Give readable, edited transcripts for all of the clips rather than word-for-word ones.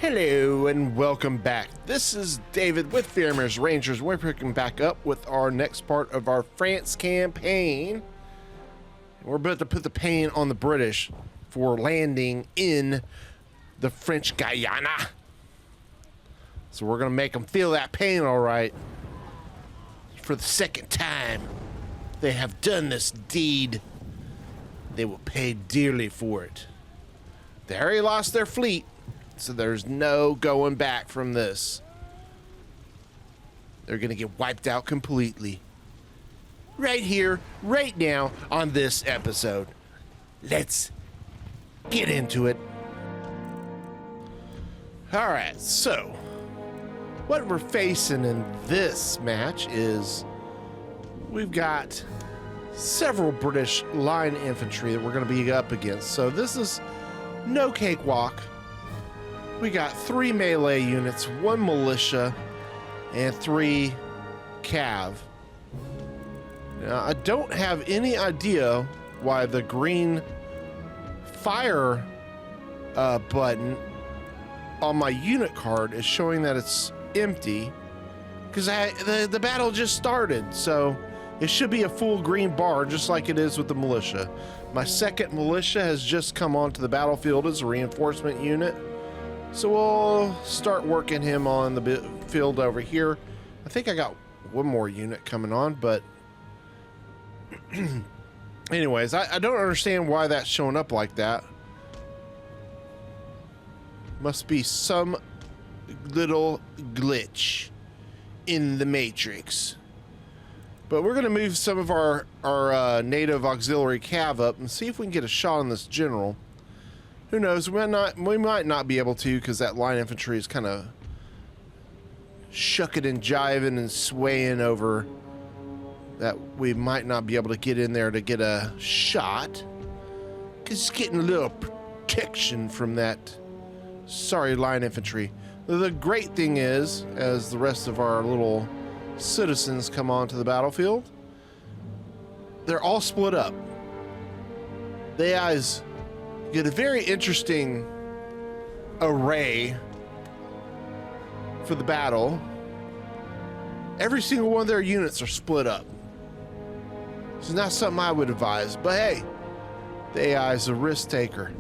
Hello and welcome back. This is David with Farmers Rangers. We're picking back up with our next part of our France campaign. We're about to put the pain on the British for landing in the French Guyana. So we're going to make them feel that pain, all right. For the second time, they have done this deed. They will pay dearly for it. They already lost their fleet. So there's no going back from this. They're going to get wiped out completely. Right here, right now, on this episode. Let's get into it. Alright, so what we're facing in this match is we've got several British line infantry that we're going to be up against. So this is no cakewalk. We got 3 melee units, 1 militia, and 3 cav. Now, I don't have any idea why the green fire button on my unit card is showing that it's empty, because the battle just started, so it should be a full green bar just like it is with the militia. My second militia has just come onto the battlefield as a reinforcement unit. So we'll start working him on the field over here. I think I got 1 more unit coming on, but anyways, I don't understand why that's showing up like that. Must be some little glitch in the matrix. But we're going to move some of our native auxiliary cav up and see if we can get a shot on this general. Who knows? We might not be able to, because that line infantry is kind of shucking and jiving and swaying over. That we might not be able to get in there to get a shot, because it's getting a little protection from that sorry line infantry. The great thing is, as the rest of our little citizens come onto the battlefield, they're all split up. The AIs get a very interesting array for the battle. Every single one of their units are split up. It's not something I would advise, but hey, the AI is a risk taker.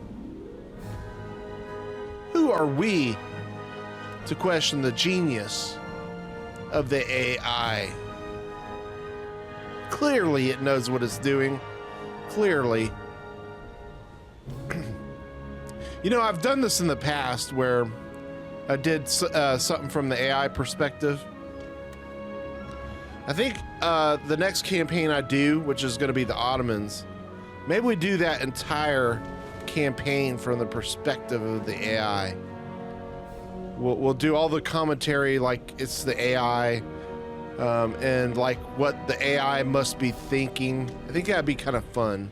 Who are we to question the genius of the AI? Clearly it knows what it's doing. Clearly. You know, I've done this in the past where I did something from the AI perspective. I think the next campaign I do, which is going to be the Ottomans, maybe we do that entire campaign from the perspective of the AI. We'll do all the commentary like it's the AI, and like what the AI must be thinking. I think that'd be kind of fun.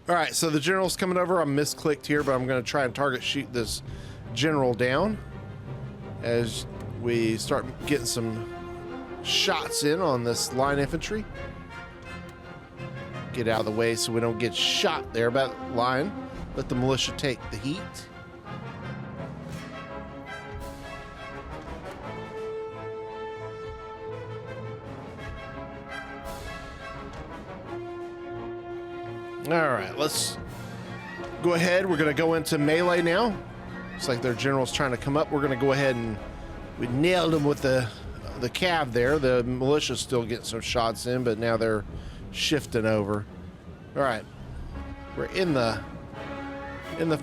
All right, so the general's coming over. I'm misclicked here, but I'm going to try and target shoot this general down as we start getting some shots in on this line infantry. Get out of the way so we don't get shot there by the line. Let the militia take the heat. All right, let's go ahead. We're going to go into melee now. Looks like their general's trying to come up. We're going to go ahead and we nailed them with the cav there. The militia's still getting some shots in, but now they're shifting over. All right, we're in the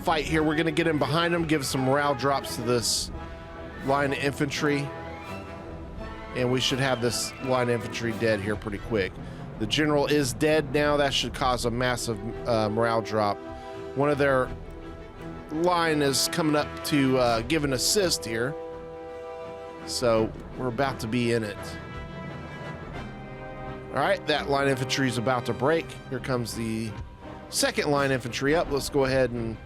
fight here. We're going to get in behind them, give some morale drops to this line of infantry, and we should have this line of infantry dead here pretty quick. The general is dead now. That should cause a massive morale drop. One of their line is coming up to give an assist here. So we're about to be in it. All right, that line infantry is about to break. Here comes the second line infantry up. Let's go ahead and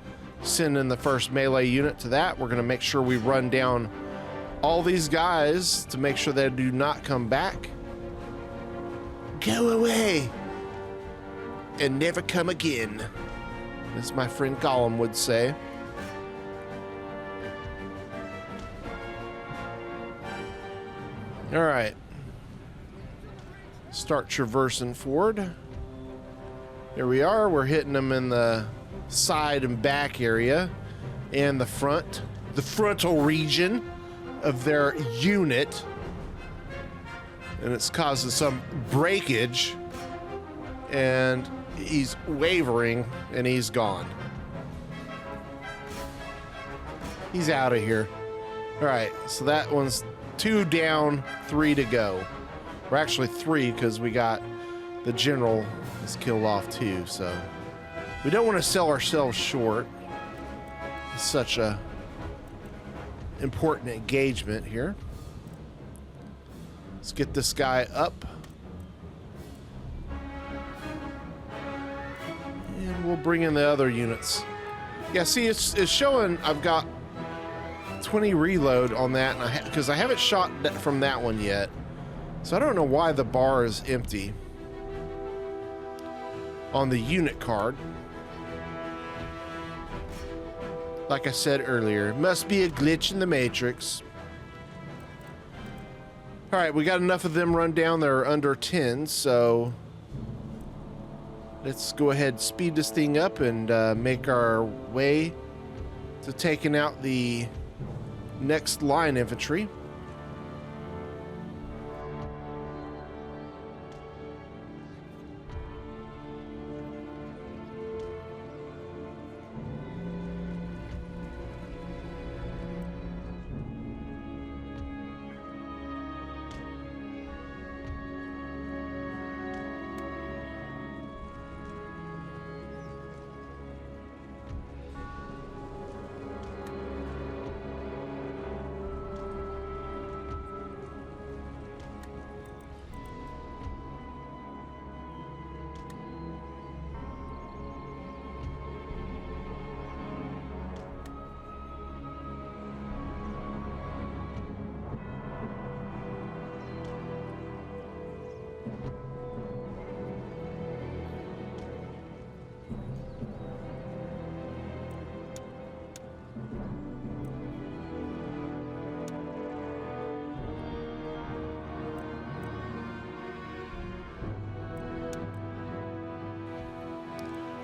send in the first melee unit to that. We're going to make sure we run down all these guys to make sure they do not come back. Go away. and never come again, as my friend Gollum would say. All right. Start traversing forward. Here we are. We're hitting them in the side and back area and the frontal region of their unit. And it's causing some breakage. And he's wavering and he's gone. He's out of here. All right, so that one's 2 down, 3 to go. We're actually 3 because we got the general is killed off too, so we don't want to sell ourselves short. It's such a important engagement here. Let's get this guy up. And we'll bring in the other units. Yeah, see, it's showing I've got 20 reload on that, and because I haven't shot from that one yet. So I don't know why the bar is empty on the unit card. Like I said earlier, it must be a glitch in the matrix. All right, we got enough of them run down. They're under 10, so let's go ahead and speed this thing up and make our way to taking out the next line infantry.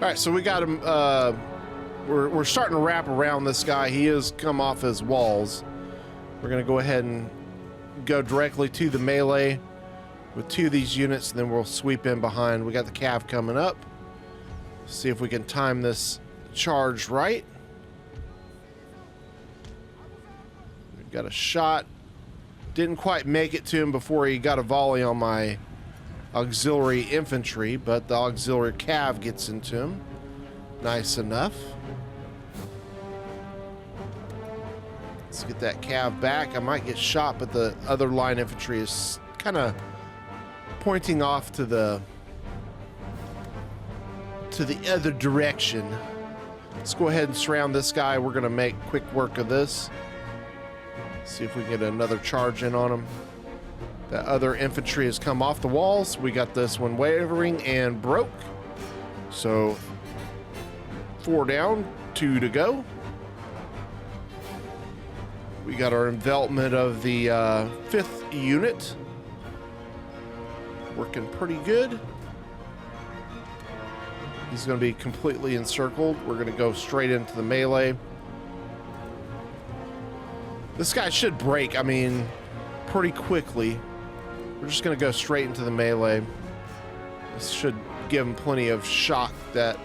All right, so we got him. We're starting to wrap around this guy. He has come off his walls. We're going to go ahead and go directly to the melee with 2 of these units, and then we'll sweep in behind. We got the cav coming up. See if we can time this charge right. We've got a shot. Didn't quite make it to him before he got a volley on my auxiliary infantry, but the auxiliary cav gets into him. Nice enough. Let's get that cav back. I might get shot, but the other line infantry is kind of pointing off to the other direction. Let's go ahead and surround this guy. We're going to make quick work of this. See if we can get another charge in on him. That other infantry has come off the walls. We got this one wavering and broke. So 4 down, 2 to go. We got our envelopment of the 5th unit. Working pretty good. He's going to be completely encircled. We're going to go straight into the melee. This guy should break, I mean, pretty quickly. We're just going to go straight into the melee. This should give him plenty of shock that...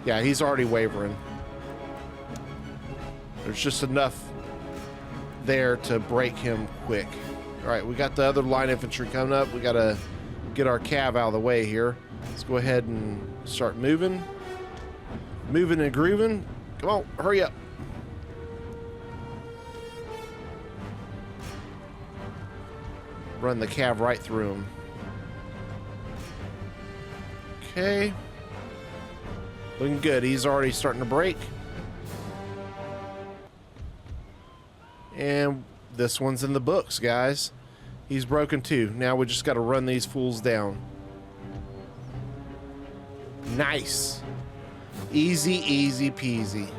Yeah, he's already wavering. There's just enough there to break him quick. All right, we got the other line infantry coming up. We got to get our cav out of the way here. Let's go ahead and start moving. Moving and grooving. Come on, hurry up. Run the cav right through him. Okay. Looking good. He's already starting to break. And this one's in the books, guys. He's broken too. Now we just got to run these fools down. Nice. Easy, easy peasy.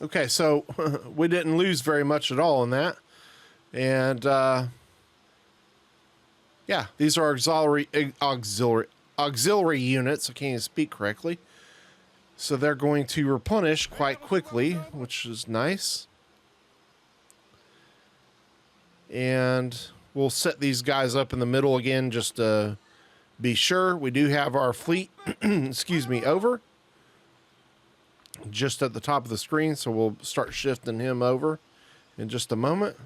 Okay, so we didn't lose very much at all in that. And yeah, these are auxiliary units. I can't even speak correctly. So they're going to replenish quite quickly, which is nice. And we'll set these guys up in the middle again just to be sure. We do have our fleet, excuse me, over. Just at the top of the screen, so we'll start shifting him over in just a moment.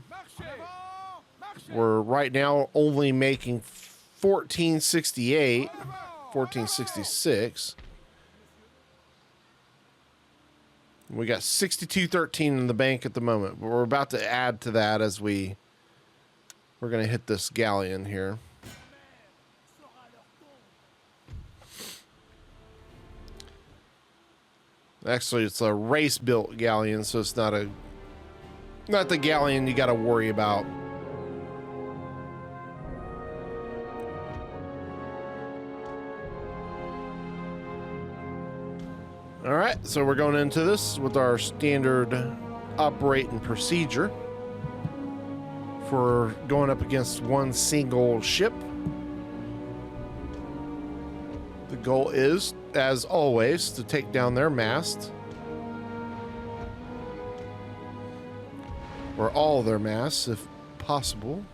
We're right now only making 1468, 1466. We got 6213 in the bank at the moment, but we're about to add to that as we're going to hit this galleon here. Actually, it's a race-built galleon, so it's not the galleon you got to worry about. All right, so we're going into this with our standard operating procedure for going up against one single ship. The goal is, as always, to take down their mast. Or all their masts, if possible.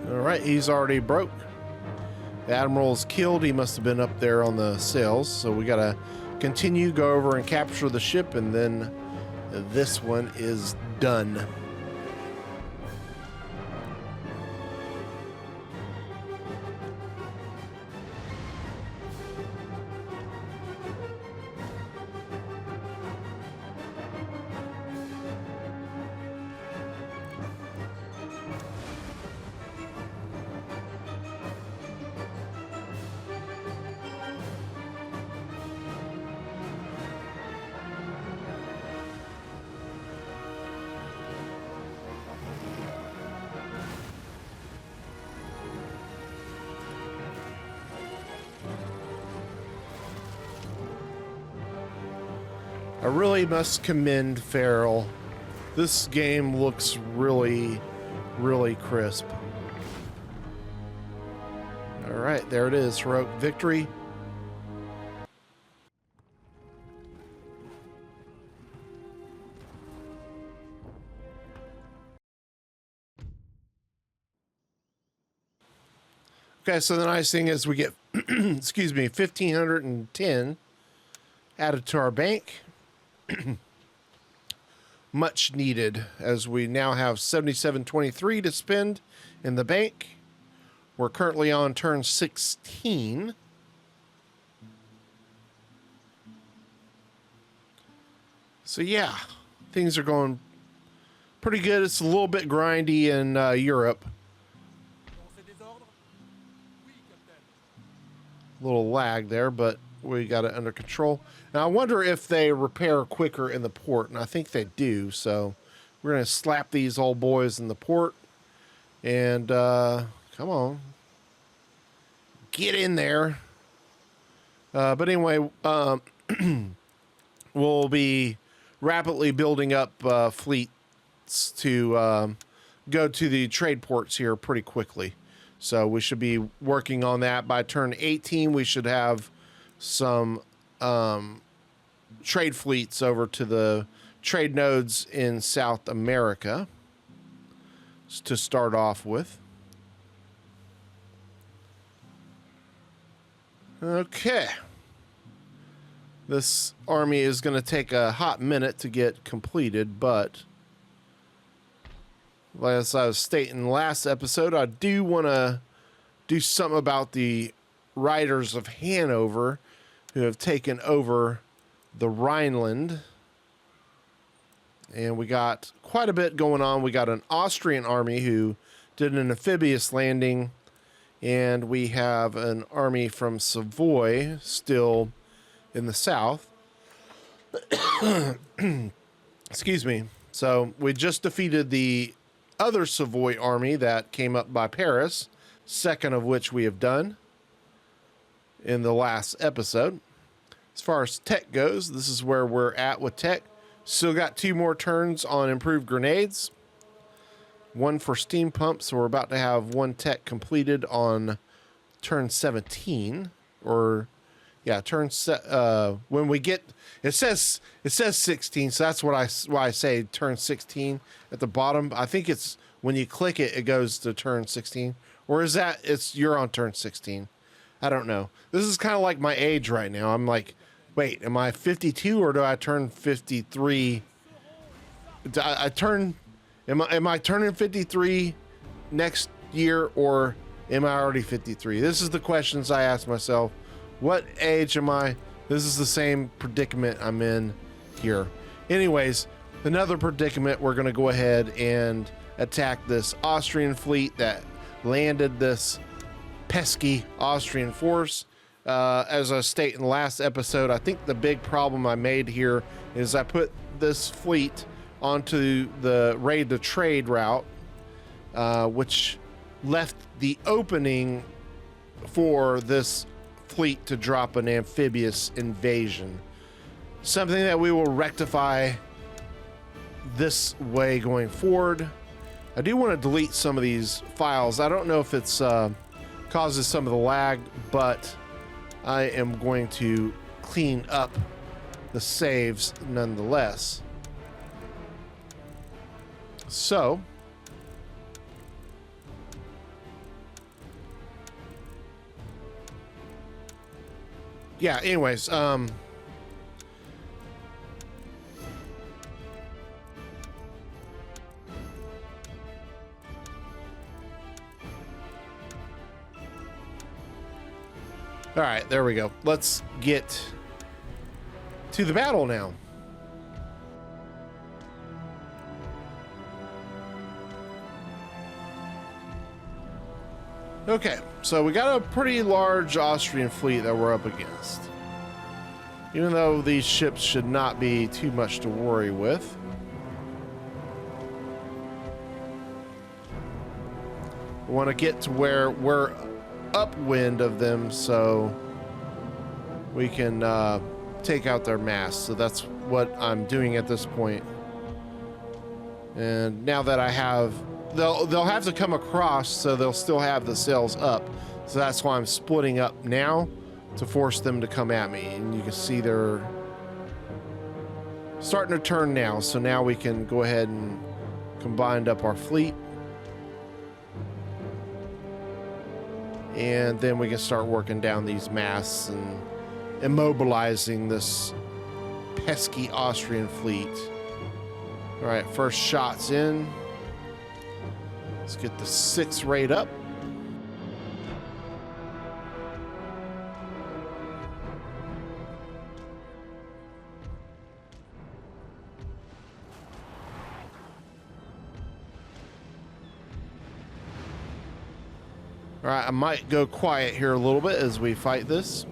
Alright, he's already broke. The admiral's killed. He must have been up there on the sails, so we gotta continue, go over and capture the ship, and then this one is done. I really must commend Farrell. This game looks really, really crisp. All right, there it is, heroic victory. Okay, so the nice thing is we get, excuse me, 1,510 added to our bank. Much needed, as we now have 7723 to spend in the bank. We're currently on turn 16. So yeah, things are going pretty good. It's a little bit grindy in Europe. A little lag there, but we got it under control. Now, I wonder if they repair quicker in the port, and I think they do. So we're going to slap these old boys in the port. And come on. Get in there. But anyway, we'll be rapidly building up fleets to go to the trade ports here pretty quickly. So we should be working on that by turn 18. We should have some trade fleets over to the trade nodes in South America to start off with. Okay. This army is going to take a hot minute to get completed, but as I was stating last episode, I do want to do something about the riders of Hanover who have taken over the Rhineland. And we got quite a bit going on. We got an Austrian army who did an amphibious landing, and we have an army from Savoy still in the south. Excuse me. So we just defeated the other Savoy army that came up by Paris, second of which we have done in the last episode. As far as tech goes, this is where we're at with tech. Still got 2 more turns on improved grenades, 1 for steam pumps, so we're about to have 1 tech completed on turn 17, or yeah, when we get, it says 16, so that's why I say turn 16 at the bottom. I think it's when you click it, it goes to turn 16, or is that you're on turn 16? I don't know. This is kind of like my age right now. I'm like, wait, am I 52 or do I turn 53? Am I turning 53 next year, or am I already 53? This is the questions I ask myself. What age am I? This is the same predicament I'm in here. Anyways, another predicament, we're going to go ahead and attack this Austrian fleet that landed this pesky Austrian force. As I stated in the last episode, I think the big problem I made here is I put this fleet onto the raid the trade route, which left the opening for this fleet to drop an amphibious invasion. Something that we will rectify this way going forward. I do want to delete some of these files. I don't know if it's causes some of the lag, but I am going to clean up the saves nonetheless. So, yeah, anyways, all right, there we go. Let's get to the battle now. Okay, so we got a pretty large Austrian fleet that we're up against. Even though these ships should not be too much to worry with. We want to get to where we're upwind of them so we can take out their masts. So that's what I'm doing at this point. And now that I have, they'll have to come across, so they'll still have the sails up. So that's why I'm splitting up now to force them to come at me. And you can see they're starting to turn now. So now we can go ahead and combine up our fleet. And then we can start working down these masts and immobilizing this pesky Austrian fleet. All right, first shots in. Let's get the 6 rate up. All right, I might go quiet here a little bit as we fight this.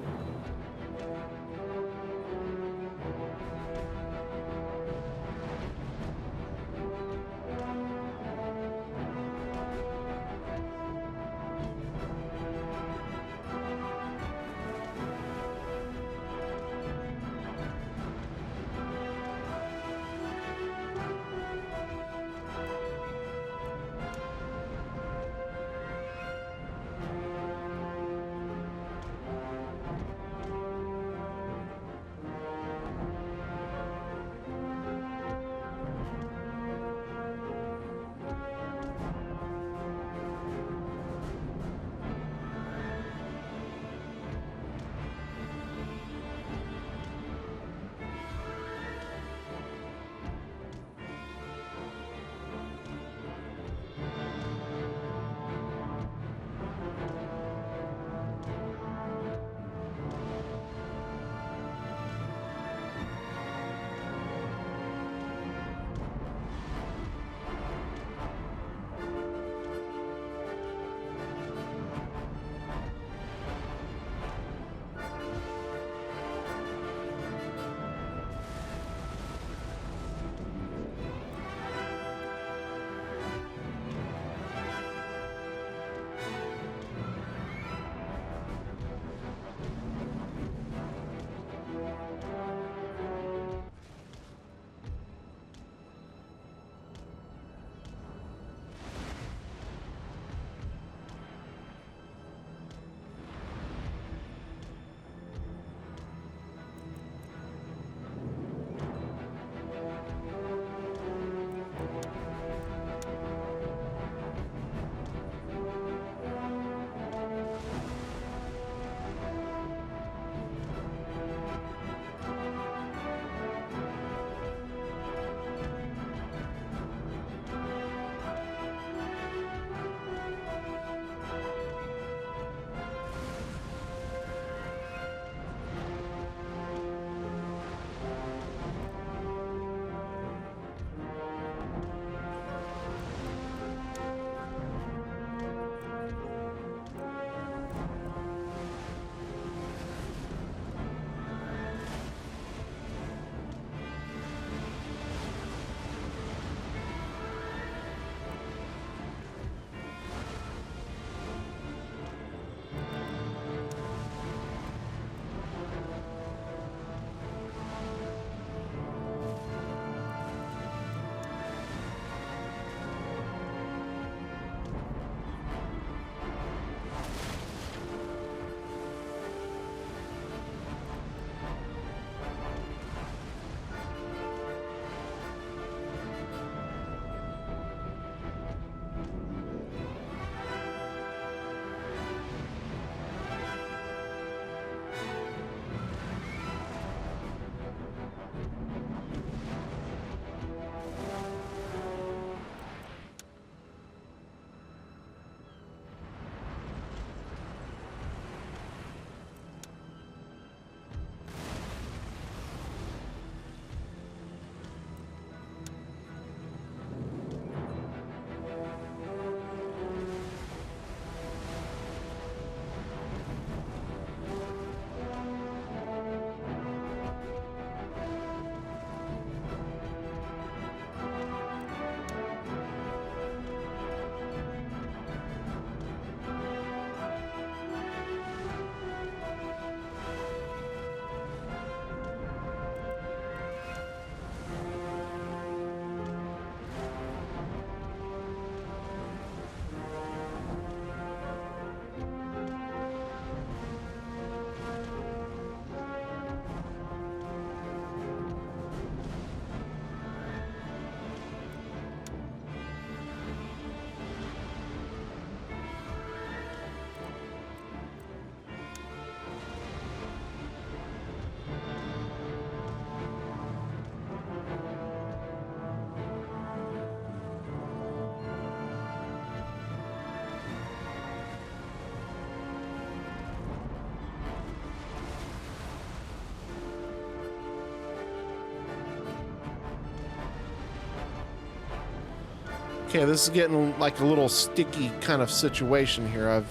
Okay, this is getting like a little sticky kind of situation here. I've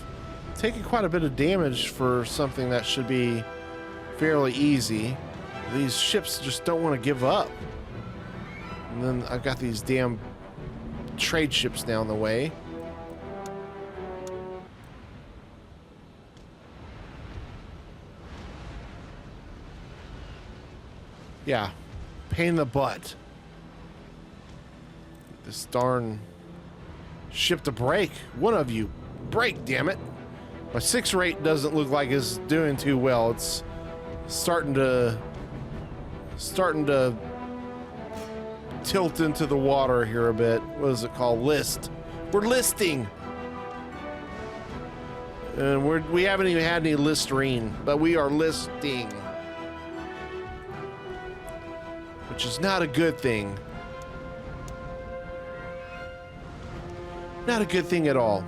taken quite a bit of damage for something that should be fairly easy. These ships just don't want to give up. And then I've got these damn trade ships down the way. Yeah, pain in the butt. This darn ship to break. One of you, break, damn it. My 6 rate doesn't look like it's doing too well. It's starting to tilt into the water here a bit. What is it called? List. We're listing. And we haven't even had any listerine, but we are listing. Which is not a good thing. Not a good thing at all.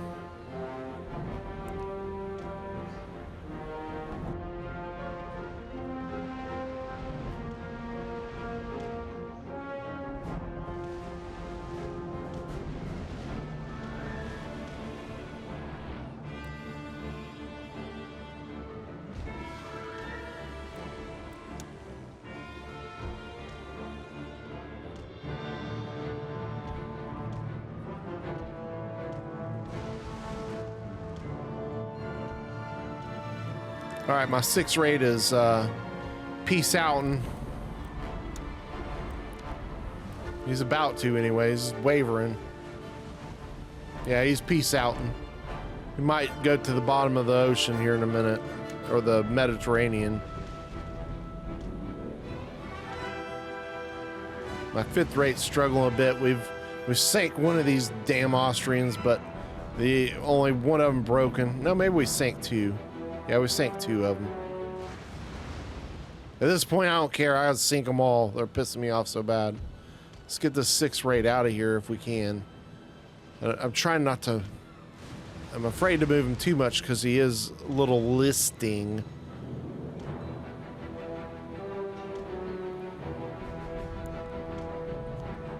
All right, my 6 rate is peace outing. He's about to anyways, he's wavering. Yeah, he's peace outing. He might go to the bottom of the ocean here in a minute, or the Mediterranean. My 5th rate's struggling a bit. We've sank one of these damn Austrians, but the only one of them broken. No, maybe we sank 2. Yeah, we sank 2 of them. At this point, I don't care. I gotta sink them all. They're pissing me off so bad. Let's get this 6 rate out of here if we can. I'm trying not to... I'm afraid to move him too much because he is a little listing.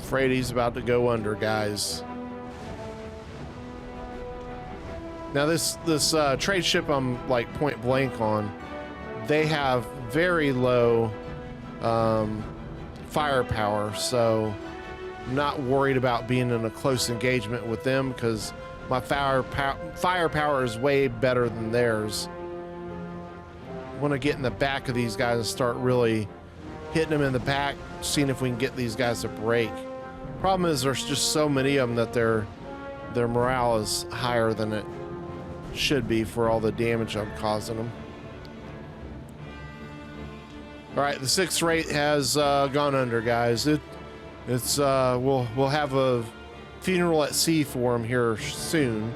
Afraid he's about to go under, guys. Now this trade ship I'm like point blank on, they have very low firepower, so I'm not worried about being in a close engagement with them because my firepower is way better than theirs. I want to get in the back of these guys and start really hitting them in the back, seeing if we can get these guys to break. Problem is there's just so many of them that their morale is higher than it should be for all the damage I'm causing them. All right, the 6 rate has gone under, guys. It's we'll have a funeral at sea for them here soon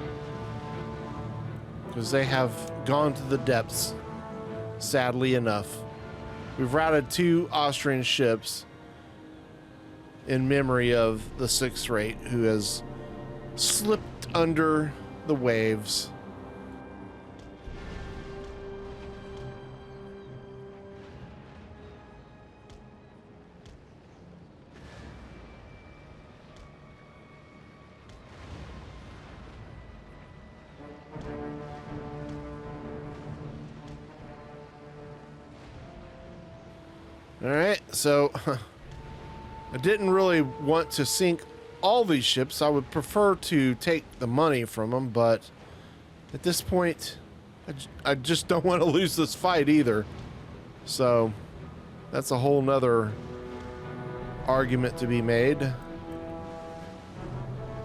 because they have gone to the depths, sadly enough. We've routed 2 Austrian ships in memory of the 6 rate who has slipped under the waves. All right, so I didn't really want to sink all these ships. I would prefer to take the money from them, but at this point, I just don't want to lose this fight either. So that's a whole nother argument to be made.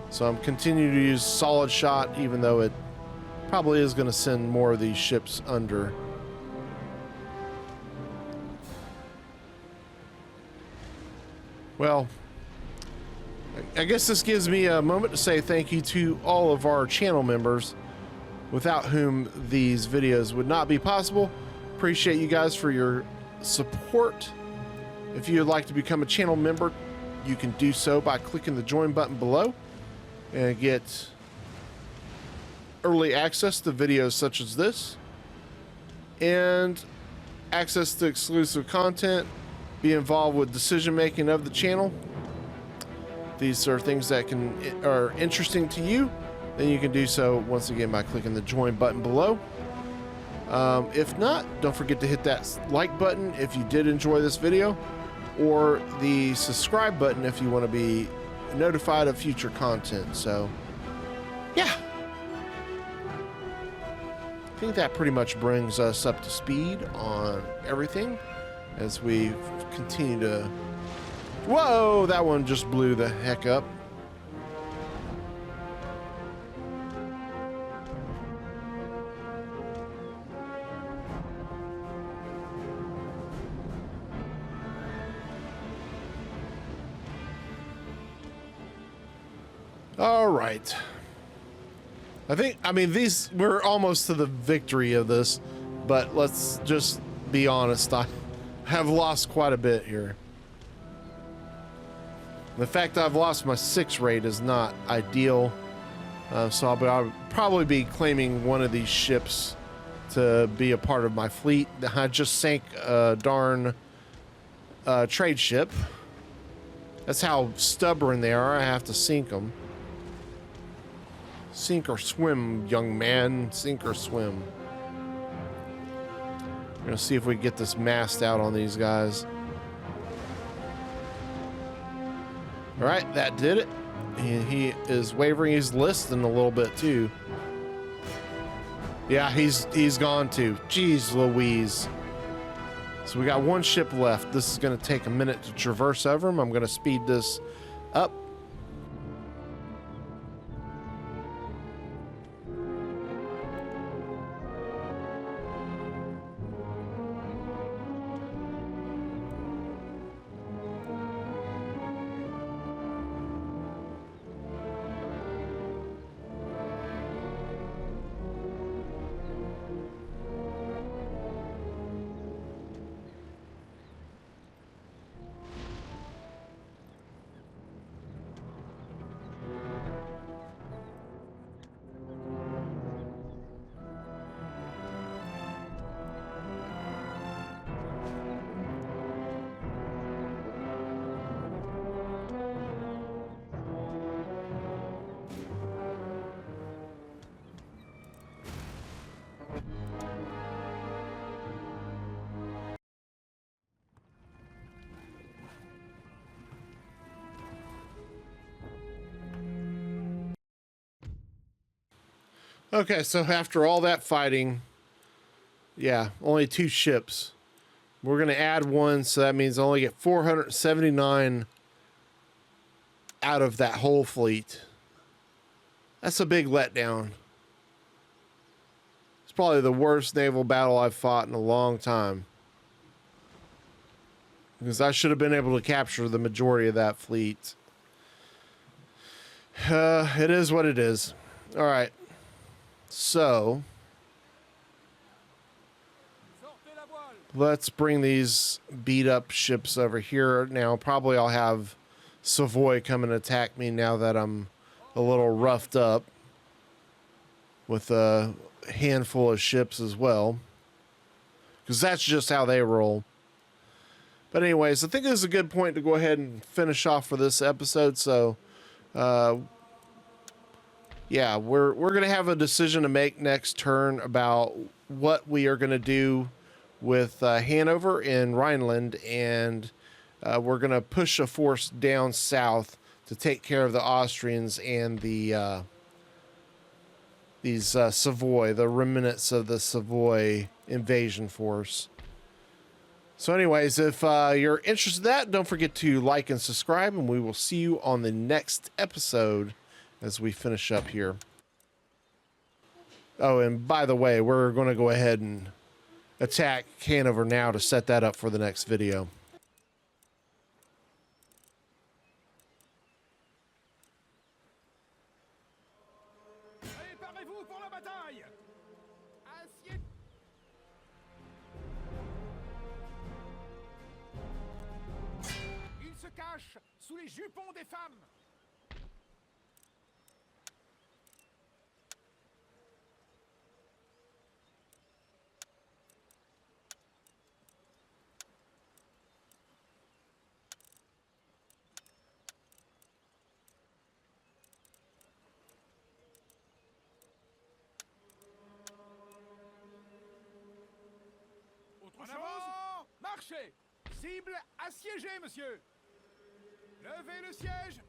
So I'm continuing to use solid shot, even though it probably is going to send more of these ships under. Well, I guess this gives me a moment to say thank you to all of our channel members, without whom these videos would not be possible. Appreciate you guys for your support. If you would like to become a channel member, you can do so by clicking the join button below and get early access to videos such as this and access to exclusive content, be involved with decision making of the channel. these are things that are interesting to you, then you can do so once again by clicking the join button below. If not, don't forget to hit that like button if you did enjoy this video, or the subscribe button if you want to be notified of future content. So, yeah. I think that pretty much brings us up to speed on everything as we continue to... Whoa, that one just blew the heck up. All right. I mean, we're almost to the victory of this, but let's just be honest. I have lost quite a bit here. The fact that I've lost my 6 rate is not ideal. So I'll probably be claiming one of these ships to be a part of my fleet. I just sank a darn trade ship. That's how stubborn they are. I have to sink them. Sink or swim, young man. Sink or swim. We're gonna see if we can get this mast out on these guys. All right, that did it. And he is wavering. He's listing a little bit too. Yeah, he's gone too. Jeez Louise. So we got one ship left. This is gonna take a minute to traverse over him. I'm gonna speed this up. Okay, so after all that fighting, yeah, only 2 ships. We're going to add one, so that means I only get 479 out of that whole fleet. That's a big letdown. It's probably the worst naval battle I've fought in a long time. Because I should have been able to capture the majority of that fleet. It is what it is. All right. So, let's bring these beat up ships over here. Now, probably I'll have Savoy come and attack me now that I'm a little roughed up with a handful of ships as well. Because that's just how they roll. But anyways, I think this is a good point to go ahead and finish off for this episode. So, yeah, we're going to have a decision to make next turn about what we are going to do with Hanover and Rhineland, and we're going to push a force down south to take care of the Austrians and the Savoy, the remnants of the Savoy invasion force. So anyways, if you're interested in that, don't forget to like and subscribe, and we will see you on the next episode as we finish up here. Oh, and by the way, we're going to go ahead and attack Hanover now to set that up for the next video. Il se cache sous les jupons des femmes. Cible assiégée, monsieur. Levez le siège